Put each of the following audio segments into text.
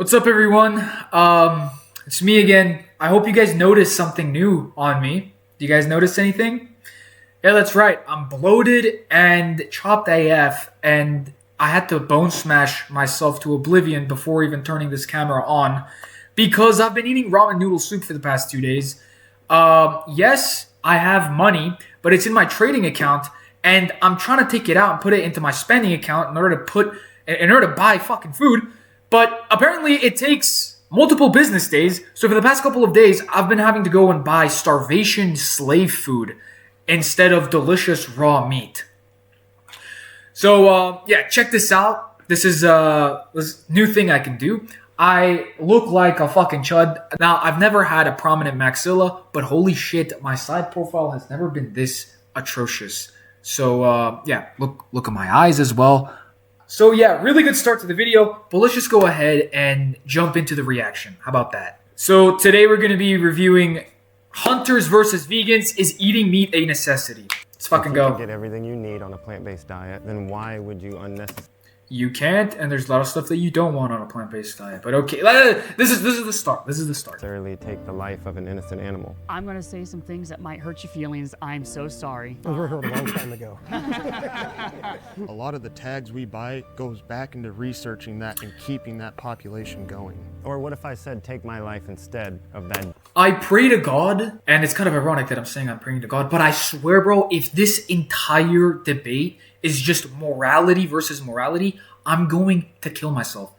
What's up, everyone? It's me again. I hope you guys noticed something new on me. Do you guys notice anything? Yeah, that's right. I'm bloated and chopped AF, and I had to bone smash myself to oblivion before even turning this camera on because I've been eating ramen noodle soup for the past 2 days. Yes, I have money, but it's in my trading account, and I'm trying to take it out and put it into my spending account in order to buy fucking food. But apparently it takes multiple business days. So for the past couple of days, I've been having to go and buy starvation slave food instead of delicious raw meat. So yeah, check this out. This is this new thing I can do. I look like a fucking chud. Now, I've never had a prominent maxilla, but holy shit, my side profile has never been this atrocious. So yeah, look at my eyes as well. So yeah, really good start to the video, but let's just go ahead and jump into the reaction. How about that? So today we're going to be reviewing Hunters versus Vegans. Is eating meat a necessity? Let's fucking go. If you can get everything you need on a plant-based diet, then why would you unnecessarily? You can't, and there's a lot of stuff that you don't want on a plant-based diet. But okay, this is the start. This is the start. Necessarily take the life of an innocent animal. I'm gonna say some things that might hurt your feelings. I'm so sorry. Those were heard a long time ago. A lot of the tags we buy goes back into researching that and keeping that population going. Or what if I said take my life instead of that? I pray to God, and it's kind of ironic that I'm saying I'm praying to God, but I swear, bro, if this entire debate is just morality versus morality, I'm going to kill myself.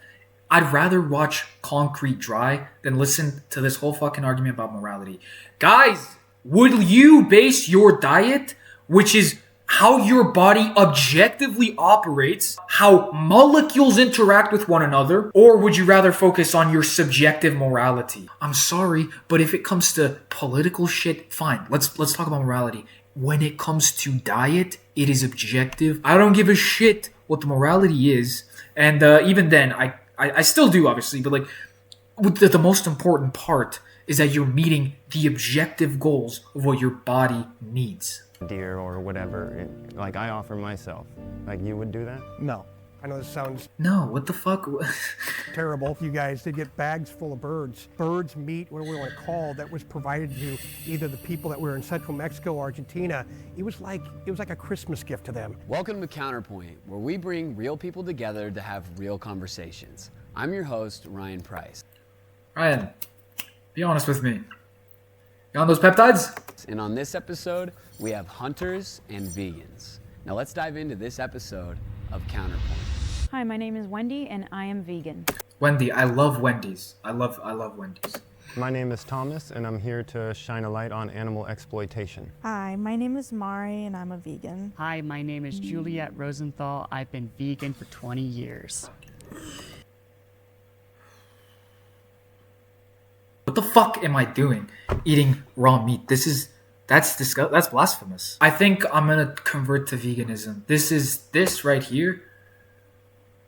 I'd rather watch concrete dry than listen to this whole fucking argument about morality. Guys, would you base your diet, which is how your body objectively operates, how molecules interact with one another, or would you rather focus on your subjective morality? I'm sorry, but if it comes to political shit, fine. Let's talk about morality. When it comes to diet, it is objective. I don't give a shit what the morality is, and even then, I still do, obviously, but like, the most important part is that you're meeting the objective goals of what your body needs. Deer or whatever, like I offer myself. Like you would do that? No. I know this sounds No, what the fuck? terrible for you guys to get bags full of birds. Birds meat, whatever we want to call, that was provided to either the people that were in central Mexico or Argentina. It was like a Christmas gift to them. Welcome to Counterpoint, where we bring real people together to have real conversations. I'm your host, Ryan Price. Ryan, be honest with me. You on those peptides? And on this episode, we have hunters and vegans. Now let's dive into this episode of Counterpoint. Hi, my name is Wendy and I am vegan. Wendy, I love Wendy's. I love Wendy's. My name is Thomas, and I'm here to shine a light on animal exploitation. Hi, my name is Mari and I'm a vegan. Hi, my name is Juliet Rosenthal. I've been vegan for 20 years. What the fuck am I doing? Eating raw meat. That's blasphemous. I think I'm gonna convert to veganism. This right here.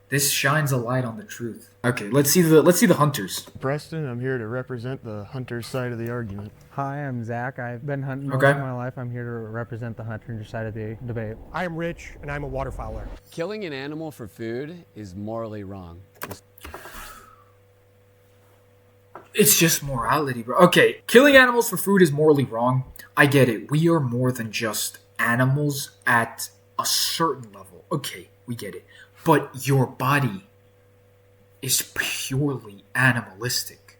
This shines a light on the truth. Okay, let's see the hunters. Preston, I'm here to represent the hunter's side of the argument. Hi, I'm Zach. I've been hunting most Okay. of my life. I'm here to represent the hunter side of the debate. I am Rich and I'm a waterfowler. Killing an animal for food is morally wrong. It's just morality, bro. Okay, killing animals for food is morally wrong. I get it. We are more than just animals at a certain level. Okay, we get it. But your body is purely animalistic.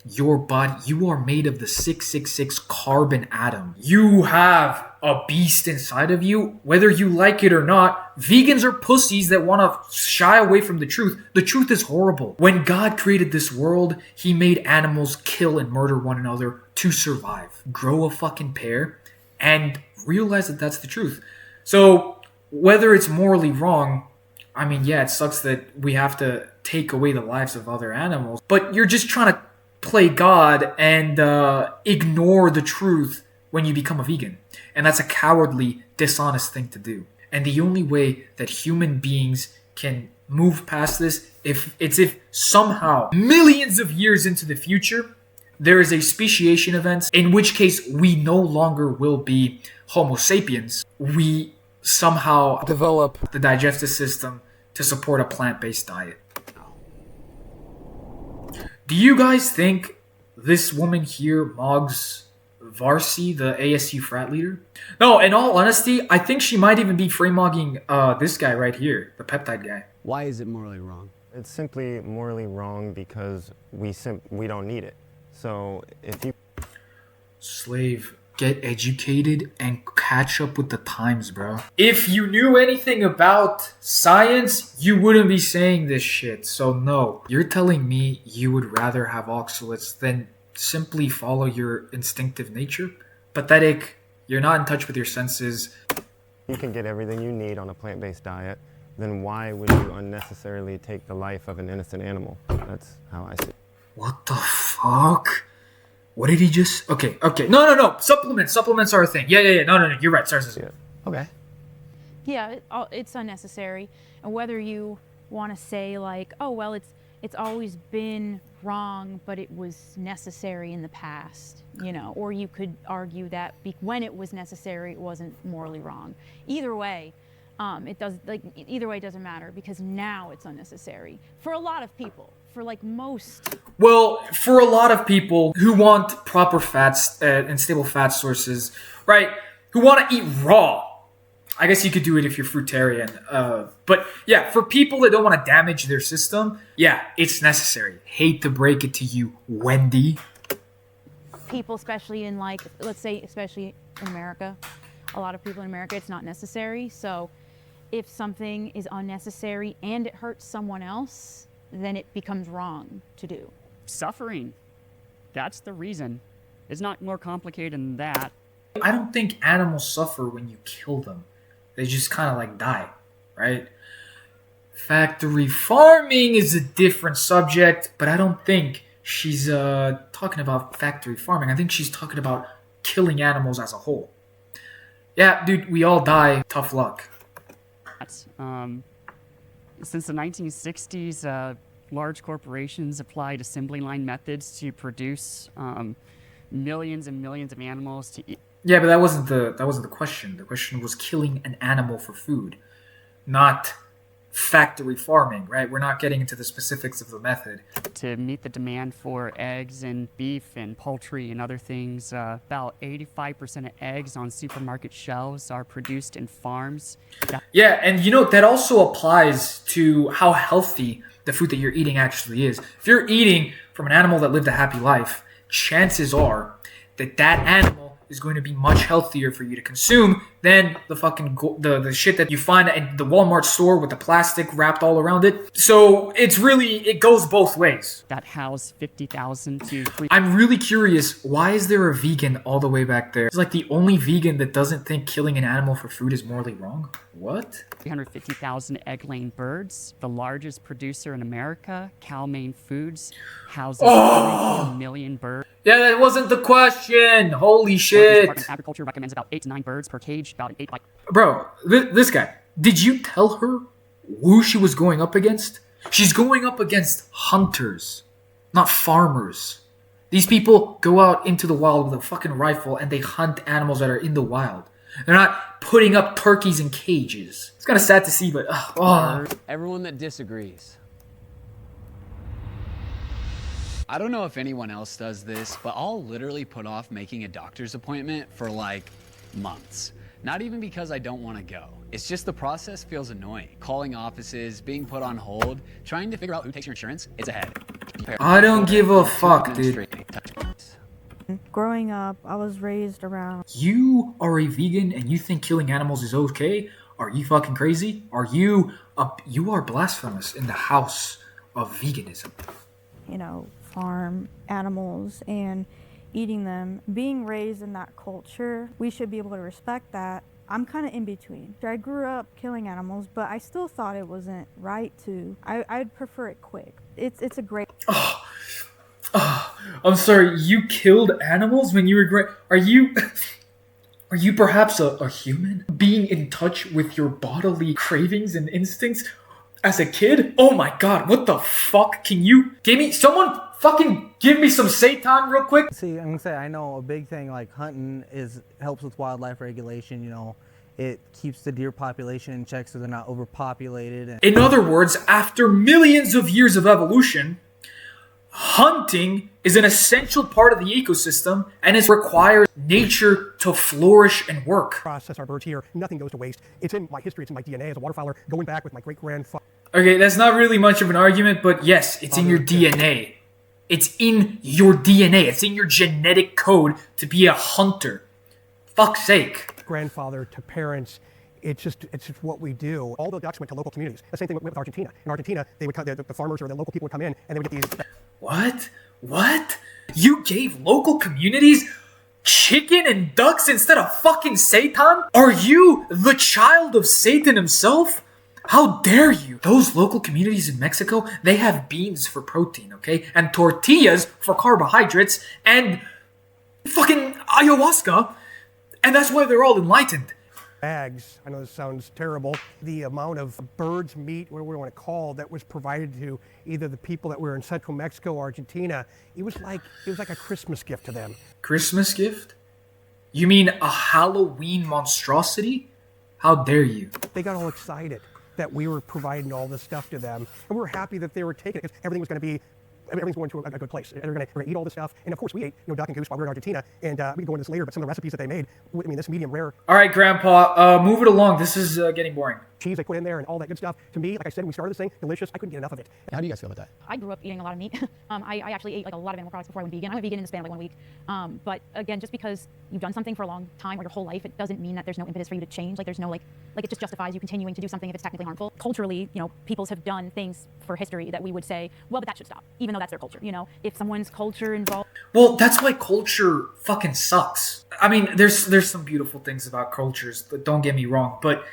Your body, you are made of the 666 carbon atom. You have a beast inside of you, whether you like it or not. Vegans are pussies that want to shy away from the truth. The truth is horrible. When God created this world, he made animals kill and murder one another to survive. Grow a fucking pair and realize that that's the truth. So whether it's morally wrong, I mean, yeah, it sucks that we have to take away the lives of other animals, but you're just trying to play God and ignore the truth when you become a vegan. And that's a cowardly, dishonest thing to do. And the only way that human beings can move past this, if somehow millions of years into the future, there is a speciation event, in which case we no longer will be Homo sapiens. We somehow develop the digestive system to support a plant-based diet. Do you guys think this woman here, Moggs Varsi, the ASU frat leader? No, in all honesty, I think she might even be frame-mogging this guy right here, the peptide guy. Why is it morally wrong? It's simply morally wrong because we don't need it. So if you Slave, get educated and catch up with the times, bro. If you knew anything about science, you wouldn't be saying this shit. So no, you're telling me you would rather have oxalates than simply follow your instinctive nature? Pathetic. You're not in touch with your senses. you can get everything you need on a plant-based diet, then why would you unnecessarily take the life of an innocent animal? That's how I see it. What the fuck? What did he just... Okay. No. Supplements are a thing. Yeah. No. You're right. Sorry. Okay. Yeah, it's unnecessary. And whether you want to say like, oh, well, it's always been wrong, but it was necessary in the past, you know, or you could argue that when it was necessary, it wasn't morally wrong. Either way, either way doesn't matter because now it's unnecessary for a lot of people. For like most. Well, for a lot of people who want proper fats and stable fat sources, right? Who want to eat raw. I guess you could do it if you're fruitarian. But yeah, for people that don't want to damage their system, yeah, it's necessary. Hate to break it to you, Wendy. People, especially in like, let's say, especially in America, a lot of people in America, it's not necessary. So if something is unnecessary and it hurts someone else, then it becomes wrong to do. Suffering. That's the reason. It's not more complicated than that. I don't think animals suffer when you kill them. They just kind of like die, right? Factory farming is a different subject, but I don't think she's talking about factory farming. I think she's talking about killing animals as a whole. Yeah, dude, we all die. Tough luck. Since the 1960s, large corporations applied assembly line methods to produce millions and millions of animals to eat. Yeah, but that wasn't the question. The question was killing an animal for food, not factory farming, right? We're not getting into the specifics of the method. To meet the demand for eggs and beef and poultry and other things, about 85% of eggs on supermarket shelves are produced in farms. Yeah, and you know, that also applies to how healthy the food that you're eating actually is. If you're eating from an animal that lived a happy life, chances are that that animal is going to be much healthier for you to consume than the fucking the shit that you find at the Walmart store with the plastic wrapped all around it. So it goes both ways. That house 50,000 to 3. I'm really curious, why is there a vegan all the way back there? It's like the only vegan that doesn't think killing an animal for food is morally wrong. What? 350,000 egg-laying birds. The largest producer in America, Cal-Maine Foods, houses 4 million birds. Yeah, that wasn't the question. Holy shit. Department of Agriculture recommends about 8 to 9 birds per cage, about an 8 by... Bro, this guy, did you tell her who she was going up against? She's going up against hunters, not farmers. These people go out into the wild with a fucking rifle and they hunt animals that are in the wild. They're not putting up turkeys in cages. It's kind of sad to see, but... Everyone that disagrees. I don't know if anyone else does this, but I'll literally put off making a doctor's appointment for like months. Not even because I don't want to go. It's just the process feels annoying. Calling offices, being put on hold, trying to figure out who takes your insurance, it's a headache. I don't give a fuck, dude. Growing up, I was raised around... You are a vegan and you think killing animals is okay? Are you fucking crazy? You are blasphemous in the house of veganism. You know, farm animals and eating them. Being raised in that culture, we should be able to respect that. I'm kind of in between. I grew up killing animals, but I still thought it wasn't right to. I'd prefer it quick. It's a great... I'm sorry, you killed animals when you were Are you perhaps a human? Being in touch with your bodily cravings and instincts as a kid? Oh my god, what the fuck? Can you someone fucking give me some seitan real quick? See, I'm gonna say, I know a big thing like hunting helps with wildlife regulation, you know. It keeps the deer population in check so they're not overpopulated. In other words, after millions of years of evolution, Hunting is an essential part of the ecosystem and it requires nature to flourish and work. Process our birds here. Nothing goes to waste. It's in my history. It's in my DNA as a waterfowler, going back with my great-grandfather. Okay, that's not really much of an argument, but yes, it's in your DNA. It's in your DNA. It's in your genetic code to be a hunter. Fuck's sake. Grandfather to parents. It's just what we do. All the ducks went to local communities. The same thing with Argentina. In Argentina, they would the farmers or the local people would come in and they would get these. What? You gave local communities chicken and ducks instead of fucking Satan? Are you the child of Satan himself? How dare you? Those local communities in Mexico, they have beans for protein, okay? And tortillas for carbohydrates and fucking ayahuasca. And that's why they're all enlightened. Bags. I know this sounds terrible. The amount of birds, meat, whatever we want to call, that was provided to either the people that were in central Mexico or Argentina, it was like a Christmas gift to them. Christmas gift? You mean a Halloween monstrosity? How dare you? They got all excited that we were providing all this stuff to them, and we were happy that they were taking it because everything's going to a good place. They're going to eat all this stuff. And of course, we ate duck and goose while we were in Argentina. And we can go into this later, but some of the recipes that they made, I mean, this medium rare. All right, Grandpa, move it along. This is getting boring. Cheese they put in there and all that good stuff. To me, like I said, when we started this thing, delicious. I couldn't get enough of it. How do you guys feel about that? I grew up eating a lot of meat. I actually ate like a lot of animal products before I went vegan. I went vegan in the span of like 1 week. But again, just because you've done something for a long time or your whole life, it doesn't mean that there's no impetus for you to change. Like there's no like it just justifies you continuing to do something if it's technically harmful. Culturally, peoples have done things for history that we would say, well, but that should stop, even though that's their culture. If someone's culture involved. Well, that's why culture fucking sucks. I mean, there's some beautiful things about cultures, don't get me wrong, but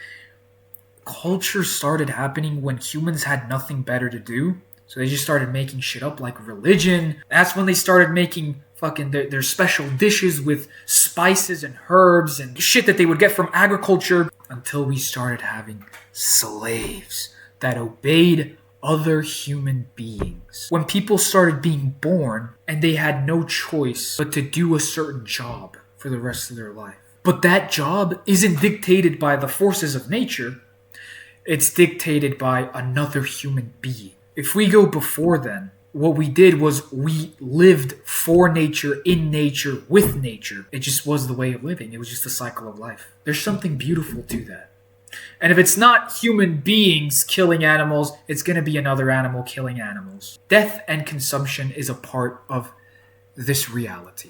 culture started happening when humans had nothing better to do. So they just started making shit up like religion. That's when they started making fucking their special dishes with spices and herbs and shit that they would get from agriculture, until we started having slaves that obeyed other human beings. When people started being born and they had no choice but to do a certain job for the rest of their life. But that job isn't dictated by the forces of nature. It's dictated by another human being. If we go before then, what we did was we lived for nature, in nature, with nature. It just was the way of living. It was just a cycle of life. There's something beautiful to that. And if it's not human beings killing animals, it's going to be another animal killing animals. Death and consumption is a part of this reality.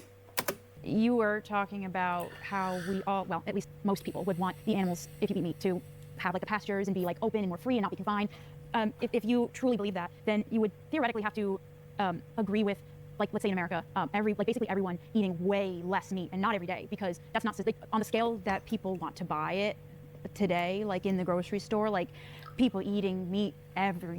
You were talking about how we all, well, at least most people would want the animals, if you eat meat, to have like the pastures and be like open and more free and not be confined. If you truly believe that, then you would theoretically have to agree with, like, let's say in America, basically everyone eating way less meat, and not every day, because that's not on the scale that people want to buy it today, like in the grocery store, like people eating meat every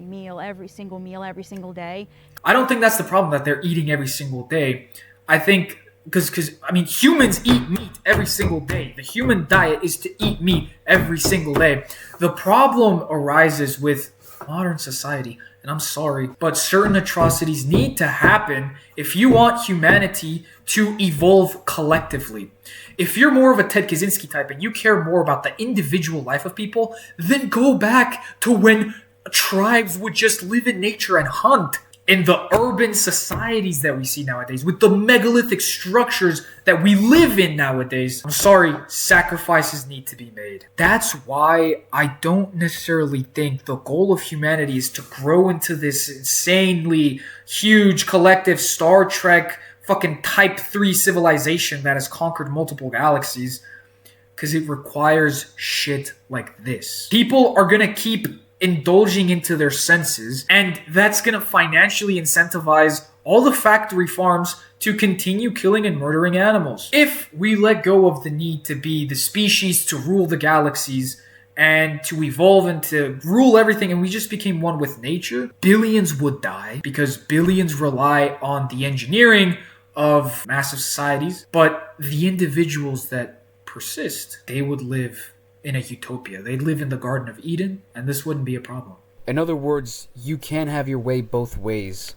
single meal, every single day. I don't think that's the problem, that they're eating every single day. I think because I mean, humans eat meat every single day. The human diet is to eat meat every single day. The problem arises with modern society, and I'm sorry, but certain atrocities need to happen if you want humanity to evolve collectively. If you're more of a Ted Kaczynski type and you care more about the individual life of people, then go back to when tribes would just live in nature and hunt. In the urban societies that we see nowadays, with the megalithic structures that we live in nowadays, I'm sorry, sacrifices need to be made. That's why I don't necessarily think the goal of humanity is to grow into this insanely huge collective Star Trek fucking Type 3 civilization that has conquered multiple galaxies, because it requires shit like this. People are gonna keep indulging into their senses, and that's going to financially incentivize all the factory farms to continue killing and murdering animals. If we let go of the need to be the species to rule the galaxies and to evolve and to rule everything, and we just became one with nature, billions would die, because billions rely on the engineering of massive societies. But the individuals that persist, they would live in a utopia. They'd live in the Garden of Eden, and this wouldn't be a problem. In other words, you can have your way both ways.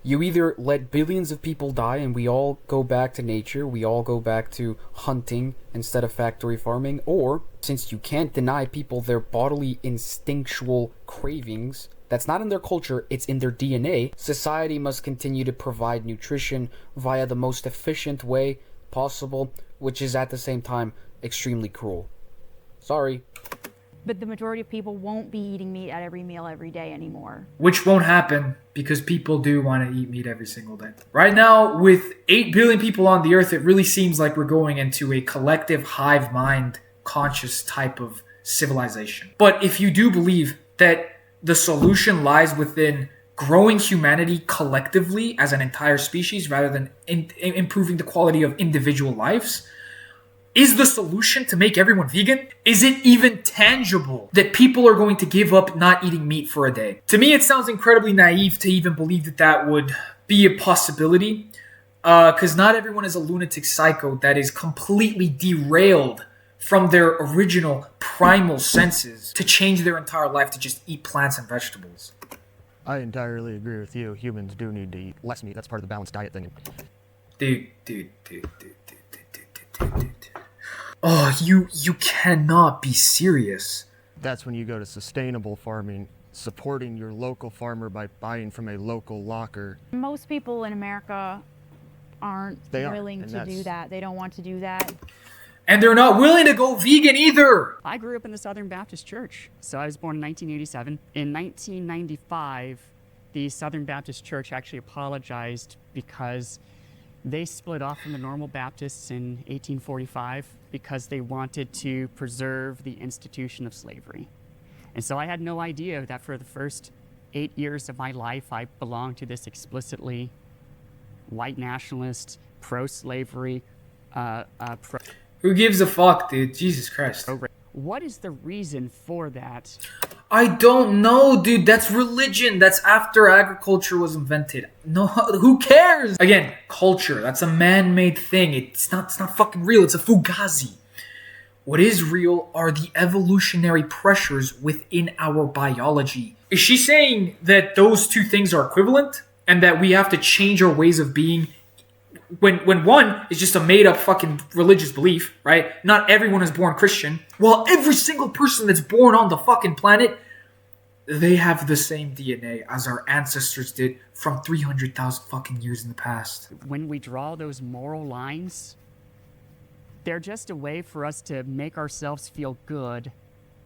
You either let billions of people die and we all go back to nature, we all go back to hunting instead of factory farming, or, since you can't deny people their bodily instinctual cravings, that's not in their culture, it's in their DNA, society must continue to provide nutrition via the most efficient way possible, which is at the same time extremely cruel. Sorry. But the majority of people won't be eating meat at every meal every day anymore. Which won't happen because people do want to eat meat every single day. Right now, with 8 billion people on the earth, it really seems like we're going into a collective hive mind conscious type of civilization. But if you do believe that the solution lies within growing humanity collectively as an entire species rather than improving the quality of individual lives, is the solution to make everyone vegan? Is it even tangible that people are going to give up not eating meat for a day? To me, it sounds incredibly naive to even believe that that would be a possibility, because not everyone is a lunatic psycho that is completely derailed from their original primal senses to change their entire life to just eat plants and vegetables. I entirely agree with you. Humans do need to eat less meat. That's part of the balanced diet thing. Dude. Oh, you cannot be serious. That's when you go to sustainable farming, supporting your local farmer by buying from a local locker. Most people in America aren't willing to do that. They don't want to do that. And they're not willing to go vegan either. I grew up in the Southern Baptist Church. So I was born in 1987. In 1995, the Southern Baptist Church actually apologized because they split off from the normal Baptists in 1845 because they wanted to preserve the institution of slavery. And so I had no idea that for the first 8 years of my life, I belonged to this explicitly white nationalist, pro-slavery, Who gives a fuck, dude? Jesus Christ. What is the reason for that? I don't know, dude. That's religion. That's after agriculture was invented. No, who cares? Again, culture. That's a man-made thing. It's not fucking real. It's a fugazi. What is real are the evolutionary pressures within our biology. Is she saying that those two things are equivalent and that we have to change our ways of being when one is just a made-up fucking religious belief, right? Not everyone is born Christian. Well, every single person that's born on the fucking planet, they have the same DNA as our ancestors did from 300,000 fucking years in the past. When we draw those moral lines, they're just a way for us to make ourselves feel good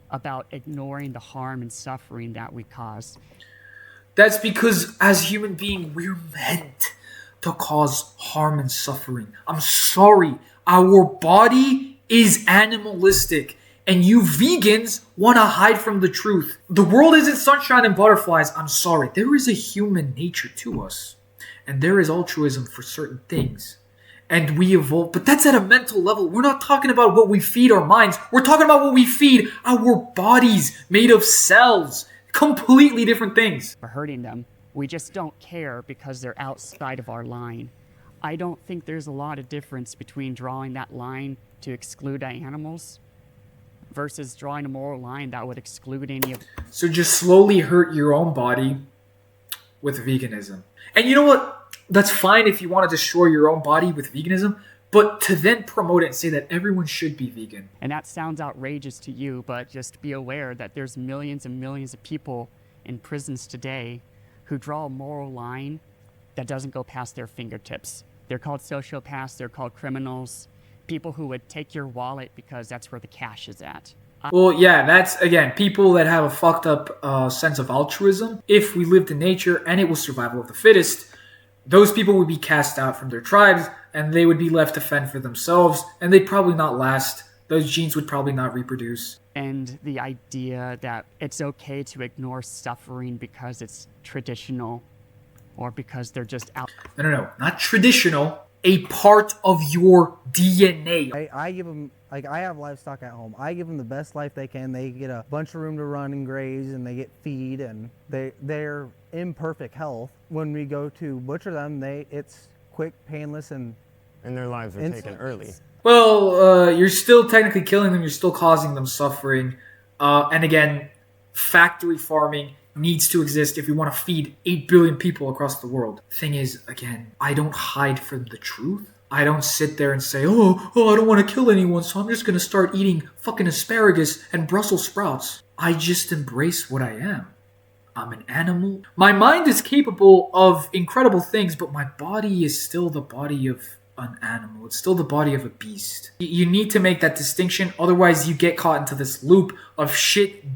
about ignoring the harm and suffering that we cause. That's because as human beings, we're meant to cause harm and suffering. I'm sorry, our body is animalistic, and you vegans want to hide from the truth. The world isn't sunshine and butterflies. I'm sorry, there is a human nature to us, and there is altruism for certain things, and we evolve, but that's at a mental level. We're not talking about what we feed our minds. We're talking about what we feed our bodies made of cells. Completely different things. For hurting them. We just don't care because they're outside of our line. I don't think there's a lot of difference between drawing that line to exclude animals versus drawing a moral line that would exclude any of... So just slowly hurt your own body with veganism. And you know what? That's fine if you want to destroy your own body with veganism, but to then promote it and say that everyone should be vegan. And that sounds outrageous to you, but just be aware that there's millions and millions of people in prisons today who draw a moral line that doesn't go past their fingertips. They're called sociopaths, they're called criminals, people who would take your wallet because that's where the cash is at. Well, yeah, that's, again, people that have a fucked up sense of altruism. If we lived in nature and it was survival of the fittest, those people would be cast out from their tribes and they would be left to fend for themselves, and they'd probably not last. Those genes would probably not reproduce. And the idea that it's okay to ignore suffering because it's traditional or because they're just out. No, not traditional. A part of your DNA. I give them, like, I have livestock at home. I give them the best life they can. They get a bunch of room to run and graze, and they get feed, and they're in perfect health. When we go to butcher them, it's quick, painless, and their lives are taken early. Well, you're still technically killing them. You're still causing them suffering. And again, factory farming needs to exist if we want to feed 8 billion people across the world. Thing is, again, I don't hide from the truth. I don't sit there and say, oh, I don't want to kill anyone, so I'm just going to start eating fucking asparagus and Brussels sprouts. I just embrace what I am. I'm an animal. My mind is capable of incredible things, but my body is still the body of an animal. It's still the body of a beast. You need to make that distinction, otherwise you get caught into this loop of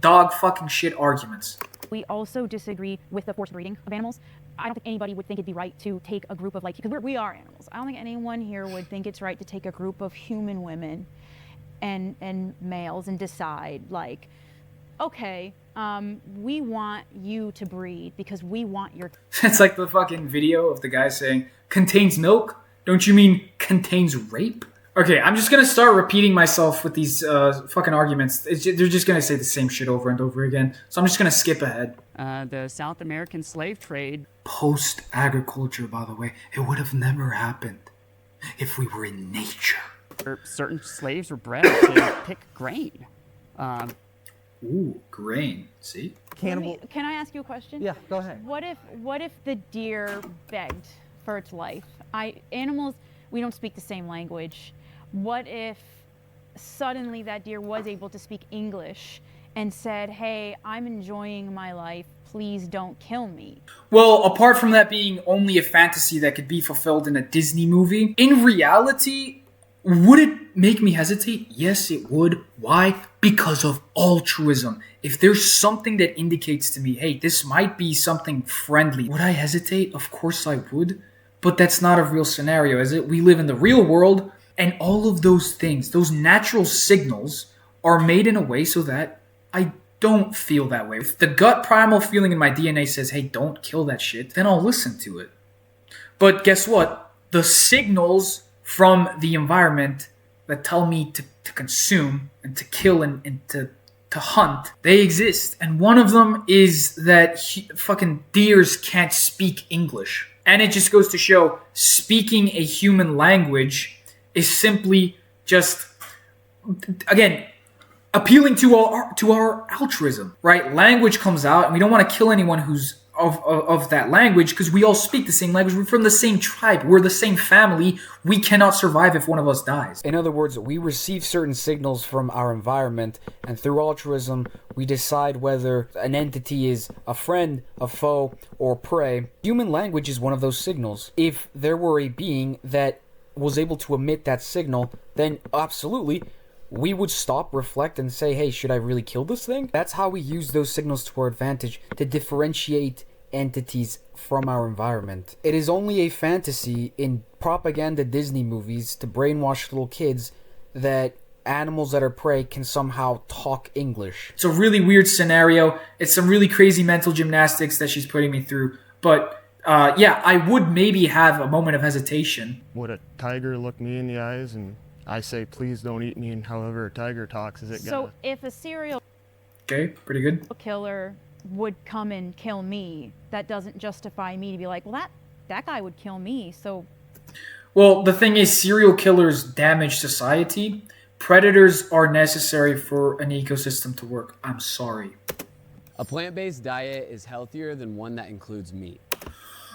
dog fucking shit arguments. We also disagree with the forced breeding of animals. I don't think anybody would think it'd be right to take a group of because we are animals. I don't think anyone here would think it's right to take a group of human women and males and decide okay, we want you to breed because we want your... It's like the fucking video of the guy saying, contains milk? Don't you mean contains rape? Okay, I'm just gonna start repeating myself with these fucking arguments. They're just gonna say the same shit over and over again. So I'm just gonna skip ahead. The South American slave trade. Post-agriculture, by the way, it would have never happened if we were in nature. Certain slaves were bred to pick grain. Ooh, grain. See? Can I ask you a question? Yeah, go ahead. What if the deer begged for its life? Animals, we don't speak the same language. What if suddenly that deer was able to speak English and said, hey, I'm enjoying my life, please don't kill me? Well, apart from that being only a fantasy that could be fulfilled in a Disney movie, in reality, would it make me hesitate? Yes, it would. Why? Because of altruism. If there's something that indicates to me, hey, this might be something friendly, would I hesitate? Of course I would. But that's not a real scenario, is it? We live in the real world, and all of those things, those natural signals, are made in a way so that I don't feel that way. If the gut primal feeling in my DNA says, hey, don't kill that shit, then I'll listen to it. But guess what? The signals from the environment that tell me to consume and to kill and to hunt, they exist. And one of them is that fucking deers can't speak English. And it just goes to show speaking a human language is simply just, again, appealing to our altruism, right? Language comes out, and we don't want to kill anyone who's of that language because we all speak the same language. We're from the same tribe. We're the same family. We cannot survive if one of us dies. In other words, we receive certain signals from our environment, and through altruism, we decide whether an entity is a friend, a foe, or prey. Human language is one of those signals. If there were a being that was able to emit that signal, then absolutely, we would stop, reflect, and say, hey, should I really kill this thing? That's how we use those signals to our advantage, to differentiate entities from our environment. It is only a fantasy in propaganda Disney movies to brainwash little kids that animals that are prey can somehow talk English. It's a really weird scenario. It's some really crazy mental gymnastics that she's putting me through. But yeah, I would maybe have a moment of hesitation. Would a tiger look me in the eyes and I say, please don't eat me, and however a tiger talks, is it gonna... So if a serial pretty good. Killer would come and kill me, that doesn't justify me to be like, well, that guy would kill me, so... Well, the thing is, serial killers damage society. Predators are necessary for an ecosystem to work. I'm sorry. A plant-based diet is healthier than one that includes meat.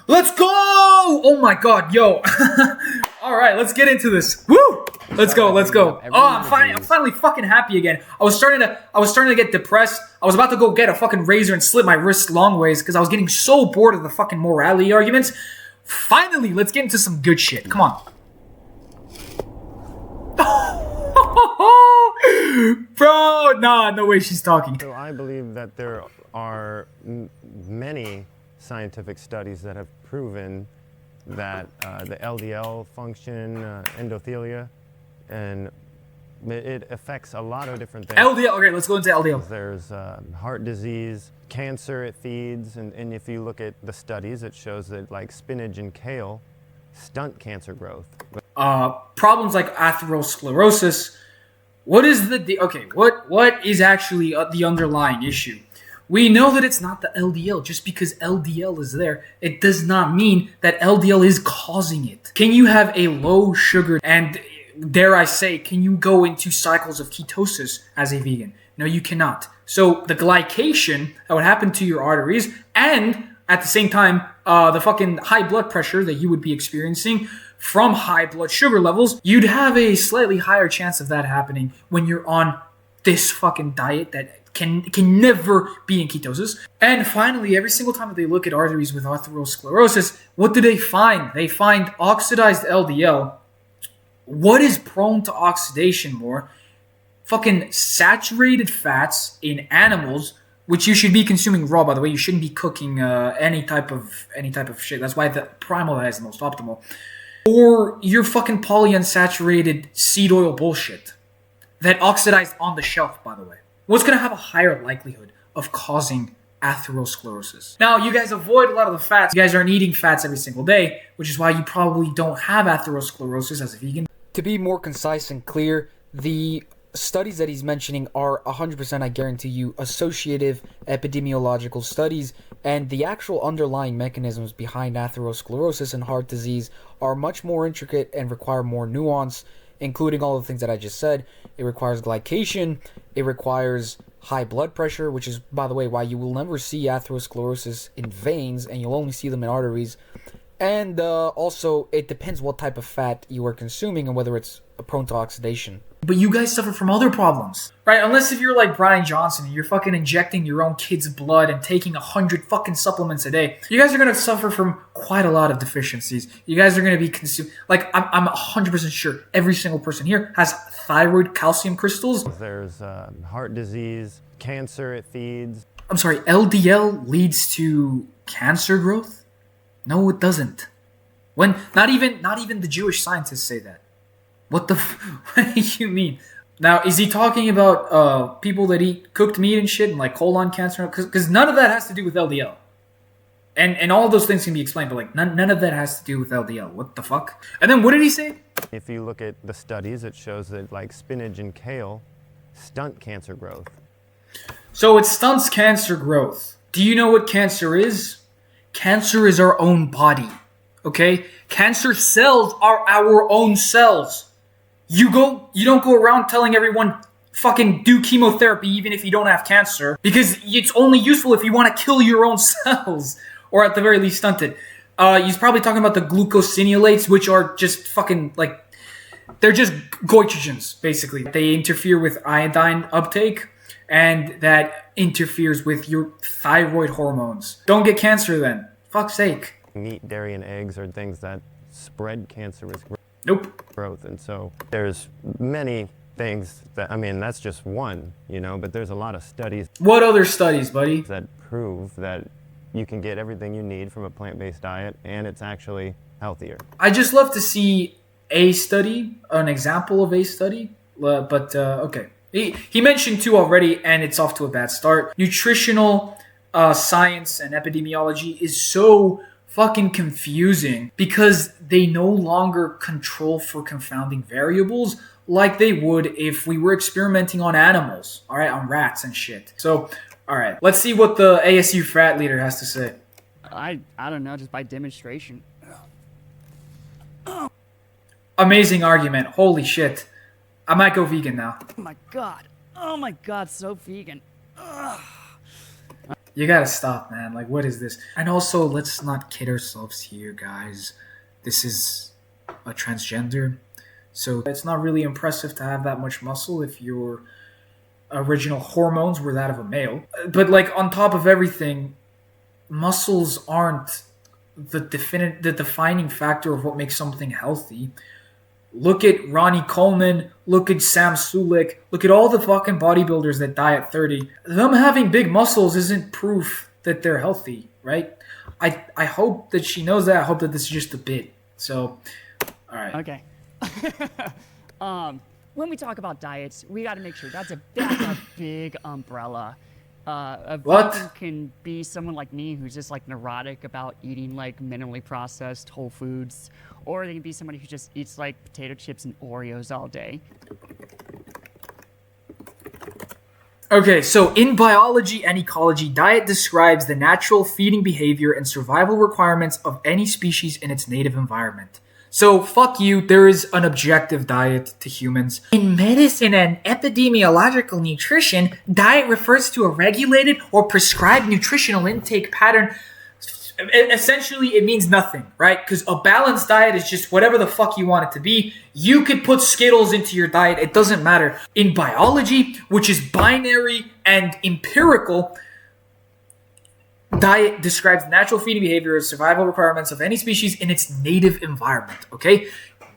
Let's go! Oh my god, yo. All right, let's get into this. Woo! Let's go. Oh, I'm finally fucking happy again. I was starting to get depressed. I was about to go get a fucking razor and slit my wrist long ways because I was getting so bored of the fucking morality arguments. Finally, let's get into some good shit. Come on. Bro, nah, no way she's talking. So I believe that there are many scientific studies that have proven that the LDL function, endothelia, and it affects a lot of different things. LDL, okay, let's go into LDL. There's heart disease, cancer it feeds, and if you look at the studies, it shows that like spinach and kale stunt cancer growth. Problems like atherosclerosis. What is what is actually the underlying issue? We know that it's not the LDL. Just because LDL is there, it does not mean that LDL is causing it. Can you have a low sugar and, dare I say, can you go into cycles of ketosis as a vegan? No, you cannot. So the glycation that would happen to your arteries, and at the same time, the fucking high blood pressure that you would be experiencing from high blood sugar levels, you'd have a slightly higher chance of that happening when you're on this fucking diet that can never be in ketosis. And finally, every single time that they look at arteries with atherosclerosis, what do they find? They find oxidized LDL. What is prone to oxidation more? Fucking saturated fats in animals, which you should be consuming raw, by the way. You shouldn't be cooking any type of shit. That's why the primal diet is the most optimal. Or your fucking polyunsaturated seed oil bullshit that oxidized on the shelf, by the way. What's going to have a higher likelihood of causing atherosclerosis? Now, you guys avoid a lot of the fats. You guys aren't eating fats every single day, which is why you probably don't have atherosclerosis as a vegan. To be more concise and clear, the studies that he's mentioning are 100%, I guarantee you, associative epidemiological studies, and the actual underlying mechanisms behind atherosclerosis and heart disease are much more intricate and require more nuance, including all the things that I just said. It requires glycation, it requires high blood pressure, which is, by the way, why you will never see atherosclerosis in veins, and you'll only see them in arteries. And also, it depends what type of fat you are consuming and whether it's prone to oxidation. But you guys suffer from other problems, right? Unless if you're like Brian Johnson and you're fucking injecting your own kid's blood and taking 100 fucking supplements a day, you guys are going to suffer from quite a lot of deficiencies. You guys are going to be consumed. Like, I'm 100% sure every single person here has thyroid calcium crystals. There's heart disease, cancer it feeds. I'm sorry, LDL leads to cancer growth? No, it doesn't. When not even the Jewish scientists say that. What do you mean? Now, is he talking about people that eat cooked meat and shit and like colon cancer? Because none of that has to do with LDL. And all of those things can be explained, but like none of that has to do with LDL. What the fuck? And then what did he say? If you look at the studies, it shows that like spinach and kale stunt cancer growth. So it stunts cancer growth. Do you know what cancer is? Cancer is our own body. Okay? Cancer cells are our own cells. You don't go around telling everyone fucking do chemotherapy even if you don't have cancer, because it's only useful if you want to kill your own cells, or at the very least stunt it. He's probably talking about the glucosinolates, which are just fucking like, they're just goitrogens, basically. They interfere with iodine uptake, and that interferes with your thyroid hormones. Don't get cancer then. Fuck's sake. Meat, dairy, and eggs are things that spread cancerous growth. And so there's many things that, I mean, that's just one, you know, but there's a lot of studies. What other studies, buddy? That prove that you can get everything you need from a plant-based diet, and it's actually healthier. I just love to see a study, an example of a study, but okay. He mentioned two already, and it's off to a bad start. Nutritional science and epidemiology is so fucking confusing because they no longer control for confounding variables like they would if we were experimenting on animals, all right, on rats and shit. So, all right, let's see what the ASU frat leader has to say. I don't know, just by demonstration. Amazing argument. Holy shit. I might go vegan now. Oh my god, so vegan. Ugh. You gotta stop, man. Like, what is this? And also, let's not kid ourselves here, guys. This is a transgender. So it's not really impressive to have that much muscle if your original hormones were that of a male. But, like, on top of everything, muscles aren't the defining factor of what makes something healthy. Look at Ronnie Coleman, look at Sam Sulek, look at all the fucking bodybuilders that die at 30. Them having big muscles isn't proof that they're healthy, right? I hope that she knows that. I hope that this is just a bit. So, all right. Okay. When we talk about diets, we got to make sure that's a big umbrella. A vegan can be someone like me who's just like neurotic about eating like minimally processed whole foods, or they can be somebody who just eats like potato chips and Oreos all day. Okay, so in biology and ecology, diet describes the natural feeding behavior and survival requirements of any species in its native environment. So fuck you, there is an objective diet to humans. In medicine and epidemiological nutrition, diet refers to a regulated or prescribed nutritional intake pattern. Essentially, it means nothing, right? Because a balanced diet is just whatever the fuck you want it to be. You could put Skittles into your diet, it doesn't matter. In biology, which is binary and empirical, diet describes the natural feeding behavior and survival requirements of any species in its native environment, okay?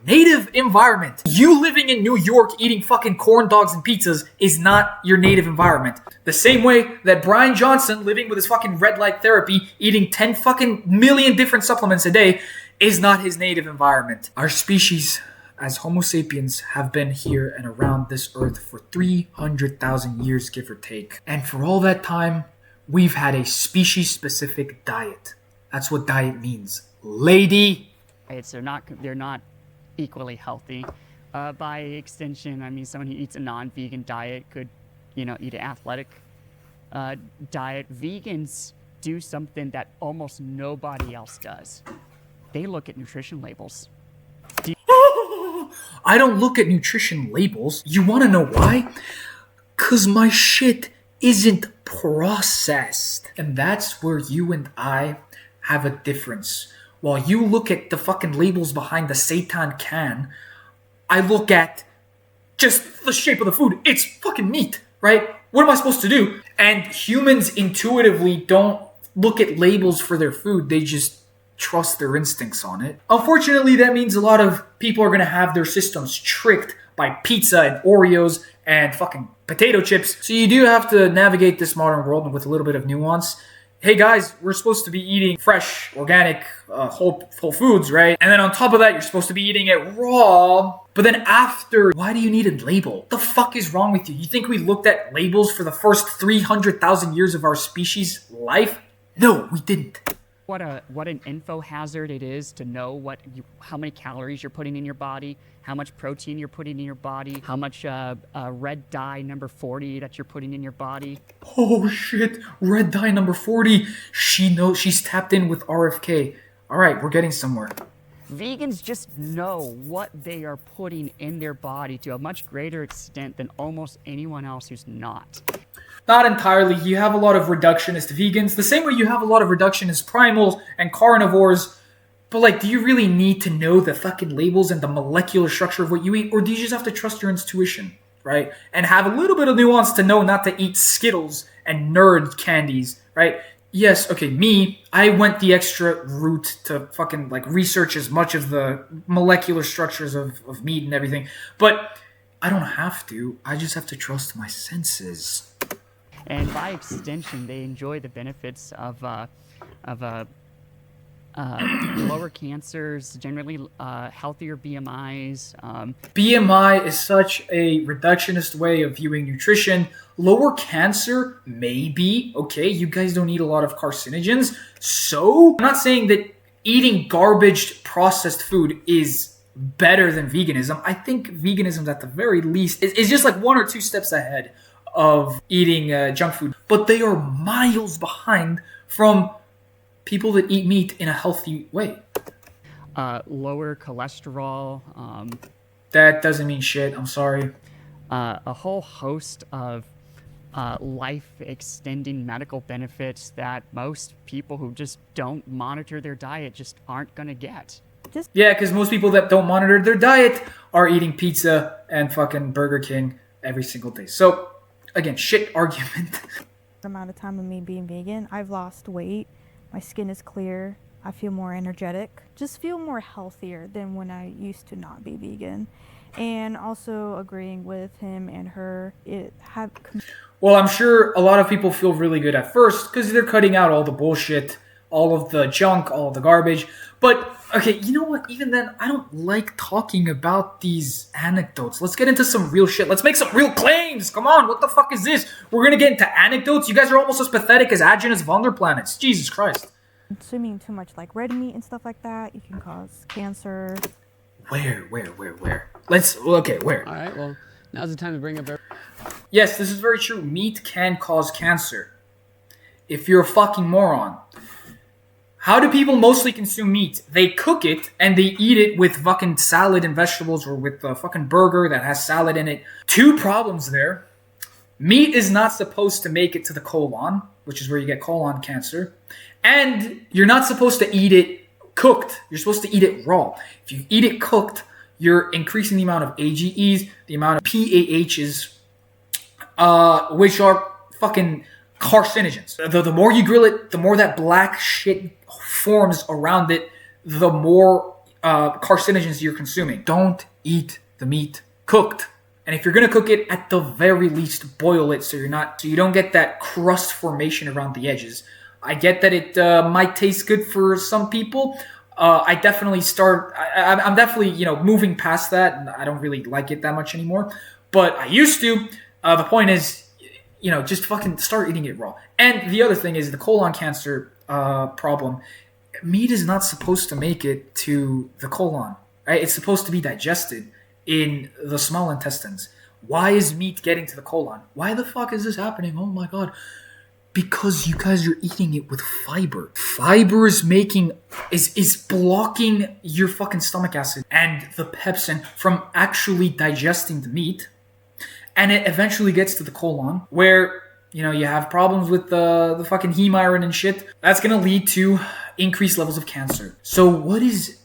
Native environment. You living in New York eating fucking corn dogs and pizzas is not your native environment. The same way that Brian Johnson living with his fucking red light therapy eating 10 fucking million different supplements a day is not his native environment. Our species as Homo sapiens have been here and around this earth for 300,000 years, give or take. And for all that time, we've had a species-specific diet. That's what diet means. Lady! They're not equally healthy. By extension, I mean, someone who eats a non-vegan diet could, eat an athletic diet. Vegans do something that almost nobody else does. They look at nutrition labels. I don't look at nutrition labels. You want to know why? 'Cause my shit isn't processed. And that's where you and I have a difference. While you look at the fucking labels behind the seitan can, I look at just the shape of the food. It's fucking meat, right? What am I supposed to do? And humans intuitively don't look at labels for their food. They just trust their instincts on it. Unfortunately, that means a lot of people are going to have their systems tricked by pizza and Oreos and fucking potato chips. So you do have to navigate this modern world with a little bit of nuance. Hey guys, we're supposed to be eating fresh, organic, whole foods, right? And then on top of that, you're supposed to be eating it raw. But then after, why do you need a label? What the fuck is wrong with you? You think we looked at labels for the first 300,000 years of our species' life? No, we didn't. What an info hazard it is to know how many calories you're putting in your body, how much protein you're putting in your body, how much red dye number 40 that you're putting in your body. Oh shit, red dye number 40. She knows, she's tapped in with RFK. All right, we're getting somewhere. Vegans just know what they are putting in their body to a much greater extent than almost anyone else who's not. Not entirely. You have a lot of reductionist vegans, the same way you have a lot of reductionist primals and carnivores. But do you really need to know the fucking labels and the molecular structure of what you eat? Or do you just have to trust your intuition, right? And have a little bit of nuance to know not to eat Skittles and nerd candies, right? Yes, okay, I went the extra route to fucking research as much of the molecular structures of meat and everything. But I don't have to. I just have to trust my senses. And by extension, they enjoy the benefits of lower cancers, generally healthier BMIs. BMI is such a reductionist way of viewing nutrition. Lower cancer, maybe. Okay, you guys don't eat a lot of carcinogens. So, I'm not saying that eating garbage processed food is better than veganism. I think veganism, at the very least, is just 1 or 2 steps ahead of eating junk food. But they are miles behind from people that eat meat in a healthy way. Lower cholesterol. That doesn't mean shit. I'm sorry. A whole host of life-extending medical benefits that most people who just don't monitor their diet just aren't going to get. Yeah, because most people that don't monitor their diet are eating pizza and fucking Burger King every single day. So, again, shit argument. Amount of time of me being vegan, I've lost weight. My skin is clear. I feel more energetic. Just feel more healthier than when I used to not be vegan. And also agreeing with him and her, Well, I'm sure a lot of people feel really good at first because they're cutting out all the bullshit, all of the junk, all of the garbage. But, okay, you know what? Even then, I don't like talking about these anecdotes. Let's get into some real shit. Let's make some real claims. Come on, what the fuck is this? We're gonna get into anecdotes? You guys are almost as pathetic as Agenus Vonderplanets. Jesus Christ. Consuming too much red meat and stuff like that, you can cause cancer. Where? Where? All right, well, now's the time to bring up... Yes, this is very true. Meat can cause cancer. If you're a fucking moron. How do people mostly consume meat? They cook it and they eat it with fucking salad and vegetables, or with a fucking burger that has salad in it. Two problems there. Meat is not supposed to make it to the colon, which is where you get colon cancer. And you're not supposed to eat it cooked. You're supposed to eat it raw. If you eat it cooked, you're increasing the amount of AGEs, the amount of PAHs, which are fucking carcinogens. The more you grill it, the more that black shit forms around it, the more carcinogens you're consuming. Don't eat the meat cooked. And if you're gonna cook it, at the very least, boil it so you don't get that crust formation around the edges. I get that it might taste good for some people. I'm definitely moving past that, and I don't really like it that much anymore. But I used to. The point is, just fucking start eating it raw. And the other thing is the colon cancer problem. Meat is not supposed to make it to the colon, right? It's supposed to be digested in the small intestines. Why is meat getting to the colon? Why the fuck is this happening? Oh my god. Because you guys are eating it with fiber. Fiber is blocking your fucking stomach acid and the pepsin from actually digesting the meat. And it eventually gets to the colon, where, you have problems with the fucking heme iron and shit. That's going to lead to increased levels of cancer. So what is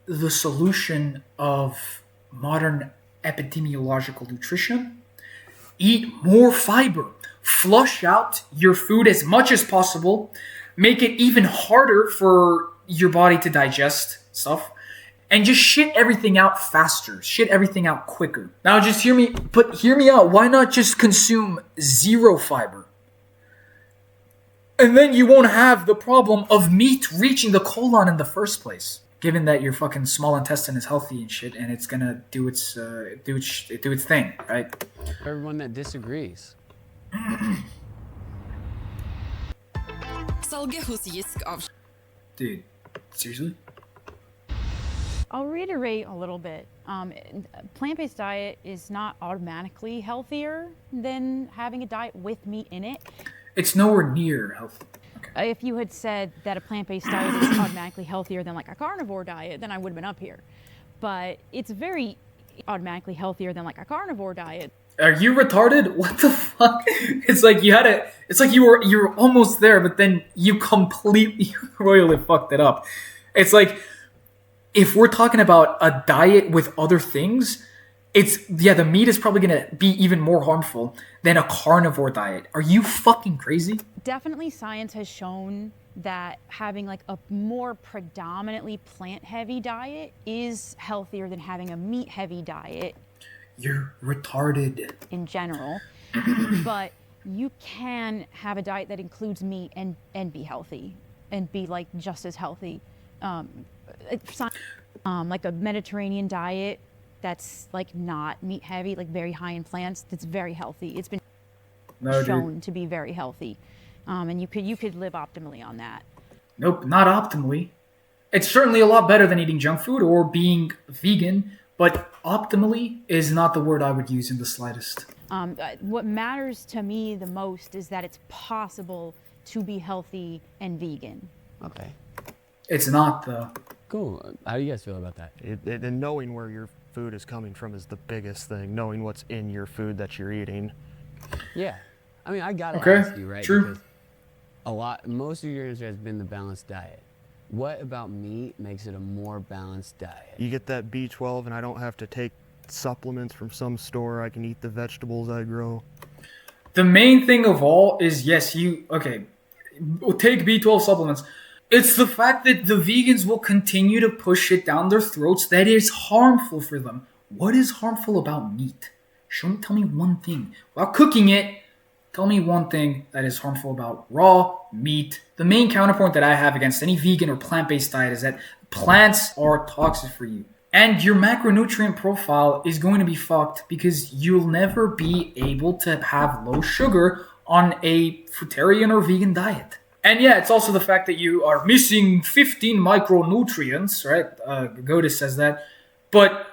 the solution of modern epidemiological nutrition? Eat more fiber. Flush out your food as much as possible. Make it even harder for your body to digest stuff. And just shit everything out faster. Shit everything out quicker. Now just hear me out. Why not just consume zero fiber? And then you won't have the problem of meat reaching the colon in the first place. Given that your fucking small intestine is healthy and shit, and it's gonna do its thing, right? Everyone that disagrees. Dude, seriously? I'll reiterate a little bit. Plant-based diet is not automatically healthier than having a diet with meat in it. It's nowhere near healthy. Okay. If you had said that a plant-based diet is automatically healthier than like a carnivore diet, then I would have been up here. But it's very automatically healthier than like a carnivore diet. Are you retarded? What the fuck? It's like you were almost there, but then you completely royally fucked it up. It's like, if we're talking about a diet with other things, the meat is probably gonna be even more harmful than a carnivore diet. Are you fucking crazy? Definitely science has shown that having like a more predominantly plant-heavy diet is healthier than having a meat-heavy diet. You're retarded. In general. But you can have a diet that includes meat and be healthy and be like just as healthy. Like a Mediterranean diet that's like not meat heavy, like very high in plants, that's very healthy. It's been shown to be very healthy. And you could live optimally on that. Nope, not optimally. It's certainly a lot better than eating junk food or being vegan, but optimally is not the word I would use in the slightest. What matters to me the most is that it's possible to be healthy and vegan. Okay. It's not, though. Cool. How do you guys feel about that? And knowing where your food is coming from is the biggest thing. Knowing what's in your food that you're eating. Yeah. I mean, I gotta ask you, right? True. Because most of your answer has been the balanced diet. What about meat makes it a more balanced diet? You get that B12, and I don't have to take supplements from some store. I can eat the vegetables I grow. The main thing of all is, yes, take B12 supplements. It's the fact that the vegans will continue to push it down their throats that is harmful for them. What is harmful about meat? Tell me one thing. Without cooking it, tell me one thing that is harmful about raw meat. The main counterpoint that I have against any vegan or plant-based diet is that plants are toxic for you. And your macronutrient profile is going to be fucked because you'll never be able to have low sugar on a fruitarian or vegan diet. And yeah, it's also the fact that you are missing 15 micronutrients, right? Godis says that. But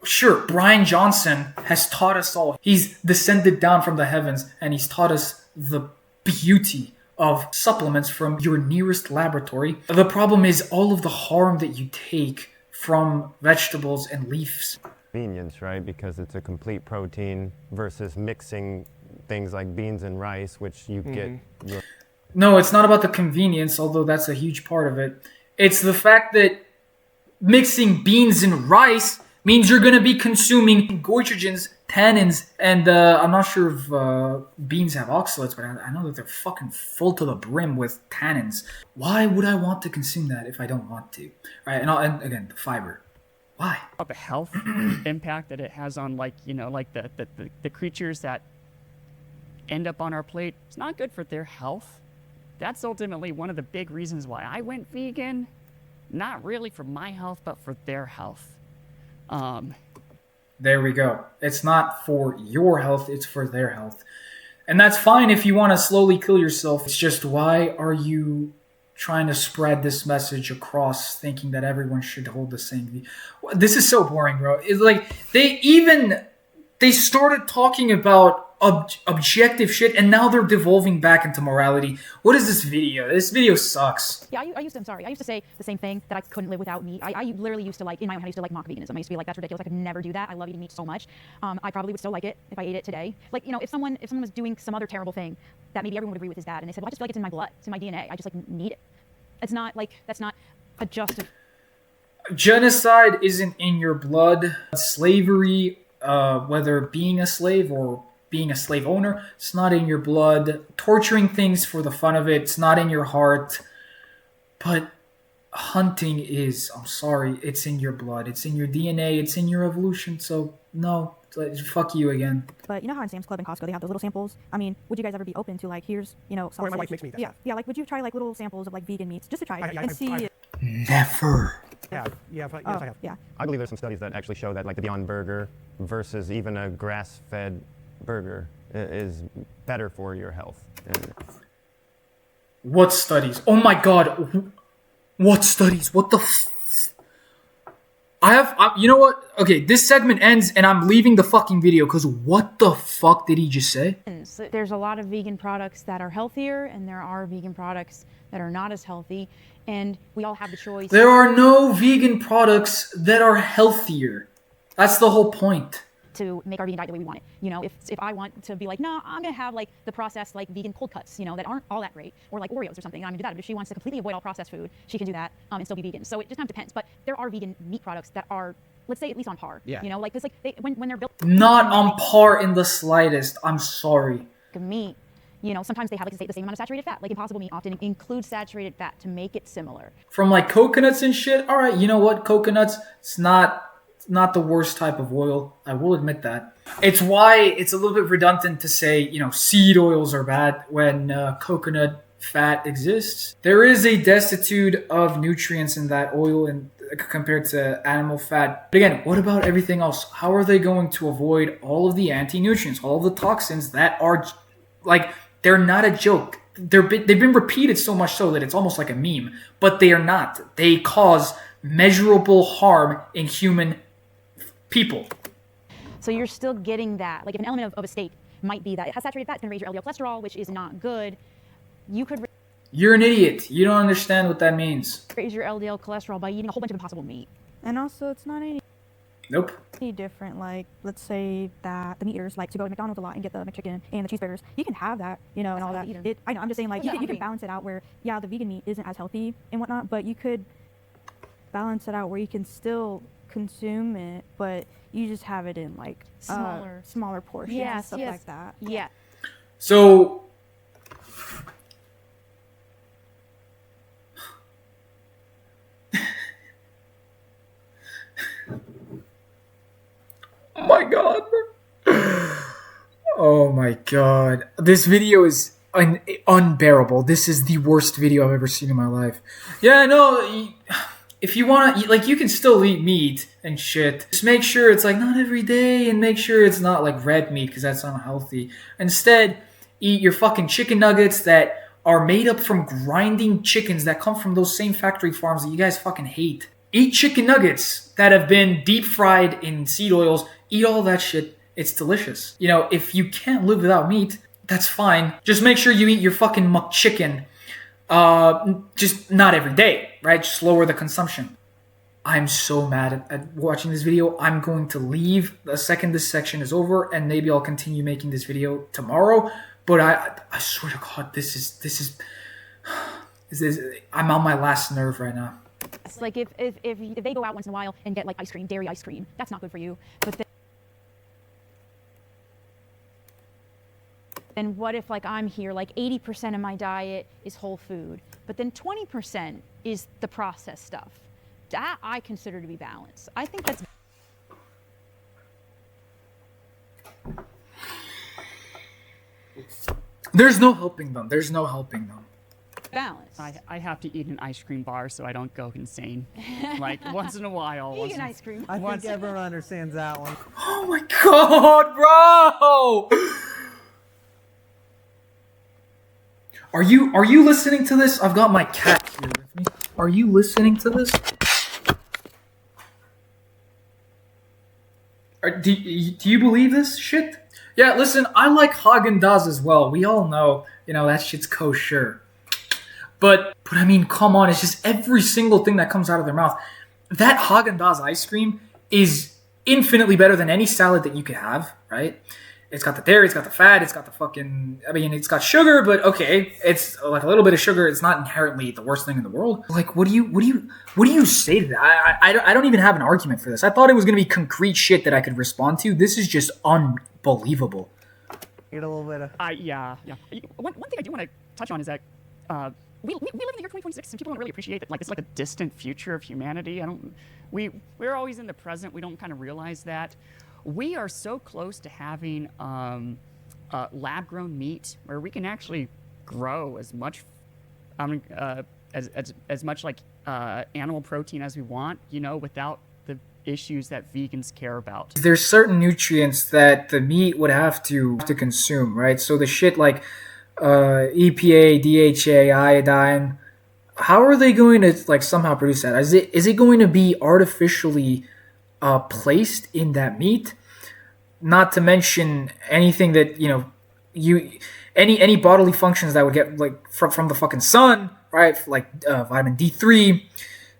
sure, Brian Johnson has taught us all. He's descended down from the heavens and he's taught us the beauty of supplements from your nearest laboratory. The problem is all of the harm that you take from vegetables and leaves. Convenience, right? Because it's a complete protein versus mixing things like beans and rice, which you get. No, it's not about the convenience, although that's a huge part of it. It's the fact that mixing beans and rice means you're going to be consuming goitrogens, tannins, and I'm not sure if beans have oxalates, but I know that they're fucking full to the brim with tannins. Why would I want to consume that if I don't want to? Right? And again, the fiber. Why? About the health impact that it has on, like, you know, like the creatures that end up on our plate. It's not good for their health. That's ultimately one of the big reasons why I went vegan. Not really for my health, but for their health. There we go. It's not for your health, it's for their health. And that's fine if you want to slowly kill yourself. It's just, why are you trying to spread this message across, thinking that everyone should hold the same view? This is so boring, bro. It's like, they started talking about objective shit, and now they're devolving back into morality. What is this video? This video sucks. Yeah, I used to say the same thing, that I couldn't live without meat. I literally used to, like, in my own head, I used to, like, mock veganism. I used to be like, that's ridiculous. I could never do that. I love eating meat so much. I probably would still like it if I ate it today. Like, you know, if someone was doing some other terrible thing that maybe everyone would agree with is bad, and they said, well, I just feel like it's in my blood, it's in my DNA, I just, like, need it. It's not, like, that's not a Genocide isn't in your blood. Slavery, whether being a slave or being a slave owner, it's not in your blood. Torturing things for the fun of it, it's not in your heart. But hunting is, I'm sorry, it's in your blood. It's in your DNA. It's in your evolution. So, no, fuck you again. But you know how in Sam's Club and Costco they have those little samples? I mean, would you guys ever be open to, like, here's, you know, Or my wife makes me that. Yeah, like, would you try, like, little samples of, like, vegan meats just to try it and see? Never. Yeah, yes, I have. Yeah. I believe there's some studies that actually show that, like, the Beyond Burger versus even a grass-fed burger is better for your health. And what studies? Oh my god. What studies? What the you know what? Okay, this segment ends and I'm leaving the fucking video because what the fuck did he just say? There's a lot of vegan products that are healthier, and there are vegan products that are not as healthy, and we all have the choice. There are no vegan products that are healthier. That's the whole point. To make our vegan diet the way we want it. You know, if I want to be like, no, I'm gonna have, like, the processed, like, vegan cold cuts, you know, that aren't all that great, or like Oreos or something, I'm gonna do that. But if she wants to completely avoid all processed food, she can do that and still be vegan. So it just kind of depends. But there are vegan meat products that are, let's say, at least on par. Yeah. You know, like, because, like, when they're built. Not on par in the slightest. I'm sorry. Meat, you know, sometimes they have, like, the same amount of saturated fat. Like, Impossible Meat often includes saturated fat to make it similar. From, like, coconuts and shit. All right, you know what? Coconuts, it's not the worst type of oil. I will admit that. It's why it's a little bit redundant to say, you know, seed oils are bad when coconut fat exists. There is a destitute of nutrients in that oil and compared to animal fat. But again, what about everything else? How are they going to avoid all of the anti-nutrients, all of the toxins that are, like, they're not a joke. They've been repeated so much so that it's almost like a meme, but they are not. They cause measurable harm in human people. So you're still getting that. Like, if an element of a steak might be that it has saturated fat, it's going to raise your LDL cholesterol, which is not good. You could You're an idiot. You don't understand what that means. raise your LDL cholesterol by eating a whole bunch of Impossible Meat. And also, it's not any different. Like, let's say that the meat eaters like to go to McDonald's a lot and get the McChicken and the cheeseburgers. You can have that, you know, and all that. I know. I'm just saying, like, you can balance it out where, yeah, the vegan meat isn't as healthy and whatnot, but you could balance it out where you can still consume it, but you just have it in, like, smaller portions and stuff like that. Yeah. So oh my god. Oh my god. This video is unbearable. This is the worst video I've ever seen in my life. Yeah, no, if you want to, like, you can still eat meat and shit. Just make sure it's, like, not every day, and make sure it's not, like, red meat, because that's unhealthy. Instead, eat your fucking chicken nuggets that are made up from grinding chickens that come from those same factory farms that you guys fucking hate. Eat chicken nuggets that have been deep fried in seed oils. Eat all that shit. It's delicious. You know, if you can't live without meat, that's fine. Just make sure you eat your fucking McChicken. Just not every day, right? Just lower the consumption. I'm so mad at watching this video. I'm going to leave the second this section is over, and maybe I'll continue making this video tomorrow. But I swear to God, this is I'm on my last nerve right now. It's like if they go out once in a while and get like ice cream, dairy ice cream, that's not good for you. But then what if like I'm here, like 80% of my diet is whole food, but then 20% is the processed stuff. That I consider to be balance. I think that's There's no helping them. There's no helping them. balance. I have to eat an ice cream bar so I don't go insane. Like once in a while. Eat an ice cream. I think everyone understands that one. Oh my God, bro! Are you listening to this? I've got my cat here with me. Are you listening to this? Do you believe this shit? Yeah, listen, I like Haagen-Dazs as well. We all know, that shit's kosher. But I mean, come on, it's just every single thing that comes out of their mouth. That Haagen-Dazs ice cream is infinitely better than any salad that you could have, right? It's got the dairy, it's got the fat, it's got the it's got sugar, but okay, it's like a little bit of sugar. It's not inherently the worst thing in the world. Like, what do you say to that? I don't even have an argument for this. I thought it was going to be concrete shit that I could respond to. This is just unbelievable. Get a little bit of... Yeah. One thing I do want to touch on is that we live in the year 2026, and people don't really appreciate that. Like, it's like a distant future of humanity. We're always in the present. We don't kind of realize that. We are so close to having lab-grown meat where we can actually grow as much, as much like animal protein as we want, without the issues that vegans care about. There's certain nutrients that the meat would have to consume, right? So the shit like EPA, DHA, iodine, how are they going to like somehow produce that? Is it going to be artificially placed in that meat? Not to mention anything that any bodily functions that would get like from the fucking sun, right? Like vitamin D3.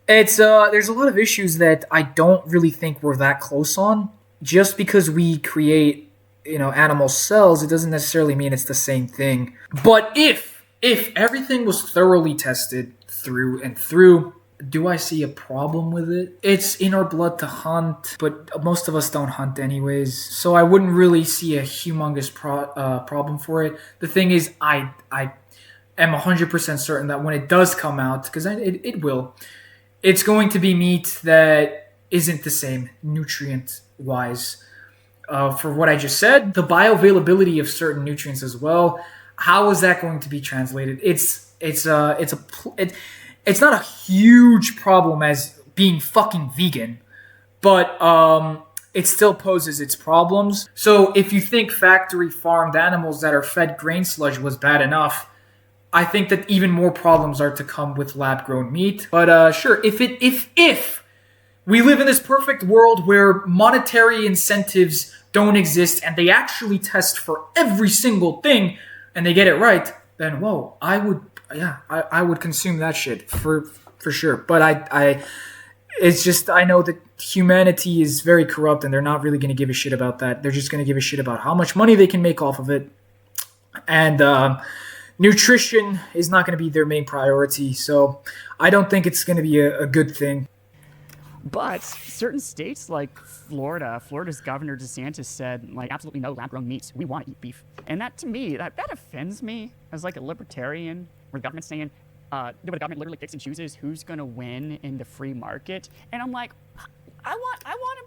It's there's a lot of issues that I don't really think we're that close on. Just because we create animal cells, it doesn't necessarily mean it's the same thing. But if everything was thoroughly tested through and through, do I see a problem with it? It's in our blood to hunt, but most of us don't hunt anyways, so I wouldn't really see a humongous problem for it. The thing is, I am 100% certain that when it does come out, because it will, it's going to be meat that isn't the same nutrient-wise. For what I just said, the bioavailability of certain nutrients as well, how is that going to be translated? It's not a huge problem as being fucking vegan, but it still poses its problems. So if you think factory farmed animals that are fed grain sludge was bad enough, I think that even more problems are to come with lab grown meat. But sure, if we live in this perfect world where monetary incentives don't exist and they actually test for every single thing and they get it right, then whoa, I would consume that shit for sure. But I know that humanity is very corrupt and they're not really going to give a shit about that. They're just going to give a shit about how much money they can make off of it. And nutrition is not going to be their main priority. So I don't think it's going to be a good thing. But certain states like Florida's Governor DeSantis said, like, absolutely no lab-grown meats. We want to eat beef. And that, to me, that offends me as, like, a libertarian, where the government's saying, where the government literally picks and chooses who's going to win in the free market. And I'm like, I want to,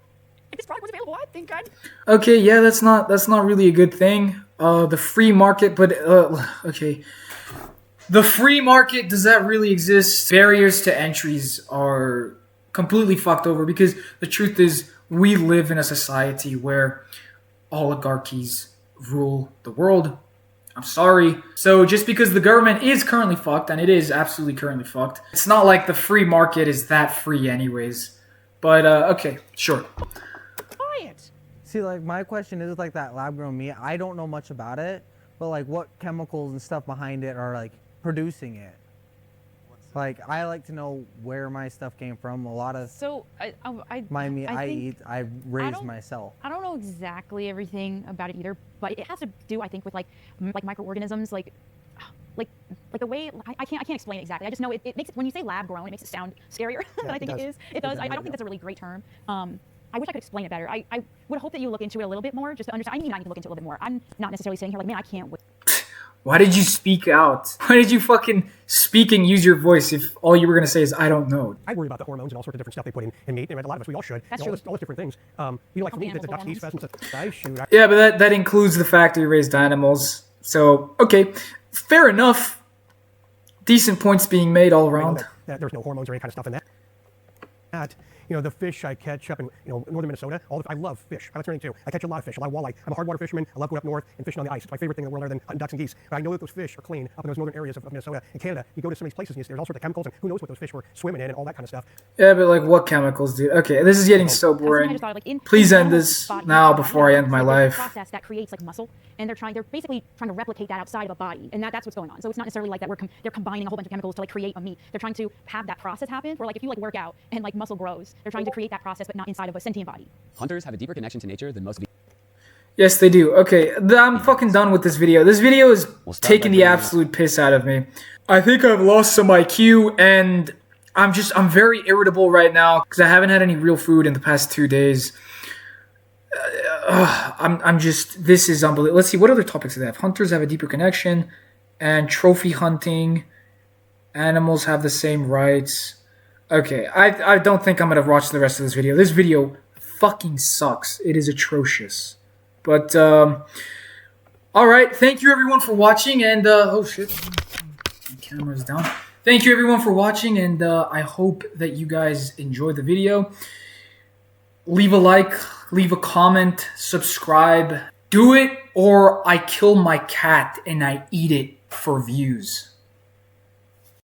if this product was available, I think I'd... Okay, yeah, that's not really a good thing. The free market, but, okay. The free market, does that really exist? Barriers to entries are completely fucked over, because the truth is we live in a society where oligarchies rule the world. I'm sorry. So just because the government is currently fucked, and it is absolutely currently fucked, it's not like the free market is that free anyways. But okay, sure. See, like, my question is like that lab grown meat. I don't know much about it, but like what chemicals and stuff behind it are like producing it. Like I like to know where my stuff came from. A lot of So my meat I think- eat, I raise myself. I don't know exactly everything about it either, but it has to do, I think, with like microorganisms, like the way I can't explain it exactly. I just know it makes it, when you say lab grown, it makes it sound scarier than I think it is. It does. I don't think that's a really great term. I wish I could explain it better. I would hope that you look into it a little bit more just to understand. I need to look into it a little bit more. I'm not necessarily saying here like, man, I can't wait. Why did you speak out? Why did you fucking speak and use your voice if all you were going to say is, I don't know? I worry about the hormones and all sorts of different stuff they put in meat. And a lot of us, we all should. That's all true. those different things. Like for me, the Dutch East Fest and stuff. I shoot. Yeah, but that includes the factory-raised animals. So, okay, fair enough. Decent points being made all I know around. that there's no hormones or any kind of stuff in that. The fish I catch up in northern Minnesota, I love fish. I like turning too. I catch a lot of fish, a lot of walleye. I'm a hard water fisherman. I love going up north and fishing on the ice. It's my favorite thing in the world other than hunting ducks and geese. But I know that those fish are clean up in those northern areas of Minnesota and Canada. You go to some of these places and there's all sorts of chemicals and who knows what those fish were swimming in and all that kind of stuff. Yeah, but like what chemicals, dude? Okay, this is getting so boring. Please end this now before I end my There's a life. process that creates like muscle, and they're basically trying to replicate that outside of a body, and that's what's going on. So it's not necessarily like that they're combining a whole bunch of chemicals to like create a meat. They're trying to have that process happen, or like if you like work out and like muscle grows, they're trying to create that process, but not inside of a sentient body. Hunters have a deeper connection to nature than most of Yes, they do. Okay, I'm fucking done with this video. This video is taking the absolute piss out of me. I think I've lost some IQ, and I'm very irritable right now because I haven't had any real food in the past 2 days. This is unbelievable. Let's see, what other topics do they have? Hunters have a deeper connection, and trophy hunting. Animals have the same rights. Okay, I don't think I'm going to watch the rest of this video. This video fucking sucks. It is atrocious. But, alright, thank you everyone for watching, and, oh shit, my camera's down. Thank you everyone for watching, and I hope that you guys enjoyed the video. Leave a like, leave a comment, subscribe. Do it, or I kill my cat and I eat it for views.